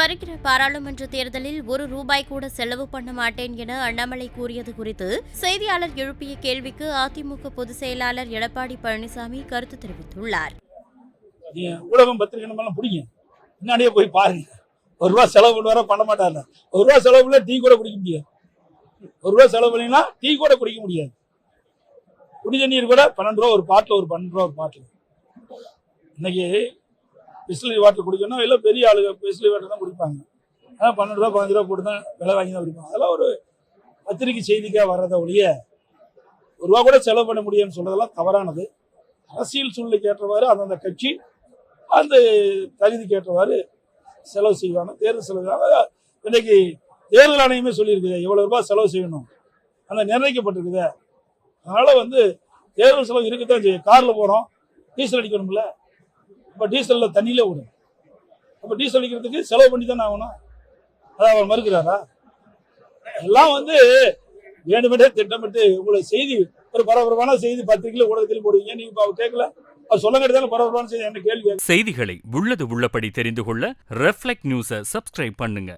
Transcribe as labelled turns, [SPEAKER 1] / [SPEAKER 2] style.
[SPEAKER 1] வருகிற பாராளுமன்ற தேர்தலில் ₹1 கூட செலவு பண்ண மாட்டேன் என அண்ணாமலை கூறியது குறித்து செய்தியாளர் எழுப்பிய கேள்விக்கு அதிமுக பொதுச் செயலாளர் எடப்பாடி பழனிசாமி கருத்து தெரிவித்துள்ளார்.
[SPEAKER 2] ஊடகம் பத்திரிகை பிடிக்கும், முன்னாடியே போய் பாருங்க. ₹1 செலவு பண்ணுவாரா பண்ண மாட்டாரு. ₹1 செலவு பண்ணல டீ கூட குடிக்க முடியாது. ₹1 செலவு பண்ணினா டீ கூட குடிக்க முடியாது. குடி தண்ணீர் கூட ₹12 ஒரு பாட்டில், ஒரு ₹12 ஒரு பாட்டில். இன்னைக்கு பிஸ்லரி வாட்டர் குடிக்கணும், இல்லை பெரிய ஆளுங்க பிஸ்லரி வாட்டர் தான் குடிப்பாங்க. ஆனால் ₹12 ₹15 போட்டு தான் விலை வாங்கி தான் குடிப்பாங்க. அதெல்லாம் ஒரு பத்திரிகை செய்திக்காக வர்றதை ஒழிய ₹1 கூட செலவு பண்ண முடியும்னு சொல்றதெல்லாம் தவறானது. அரசியல் சூழ்நிலைக்கு ஏற்றவாறு அந்தந்த கட்சி அந்த தகுதிக்கு ஏற்றவாறு செலவு செய்வாங்க. தேர்தல் செலவு இன்னைக்கு தேர்தல் ஆணையமே சொல்லியிருக்குது இவ்வளவு ரூபாய் செலவு செய்யணும், அந்த நிர்ணயிக்கப்பட்டிருக்குது. அதனால தேர்தல் செலவு இருக்குதான் செய்யும். கார்ல போறோம், டீசல் அடிக்கணும்ல, இப்போ டீசல்ல தண்ணியிலே விடும். அப்போ டீசல் அடிக்கிறதுக்கு செலவு பண்ணி தானே ஆகணும். அதை அவர் மறுக்கிறாரா? எல்லாம் வேண்டுமென்றே திட்டமிட்டு உங்களை செய்தி ஒரு பரபரப்பான செய்தி பத்திரிகையில ஊடகத்தில் போடுவீங்க. நீங்க இப்ப கேட்கல, அவர் சொல்ல கேட்டதான பரபரப்பான செய்தி. என்ன கேள்வி?
[SPEAKER 3] செய்திகளை உள்ளது உள்ளபடி தெரிந்து கொள்ள ரெஃப்ளெக்ட் நியூஸை சப்ஸ்கிரைப் பண்ணுங்க.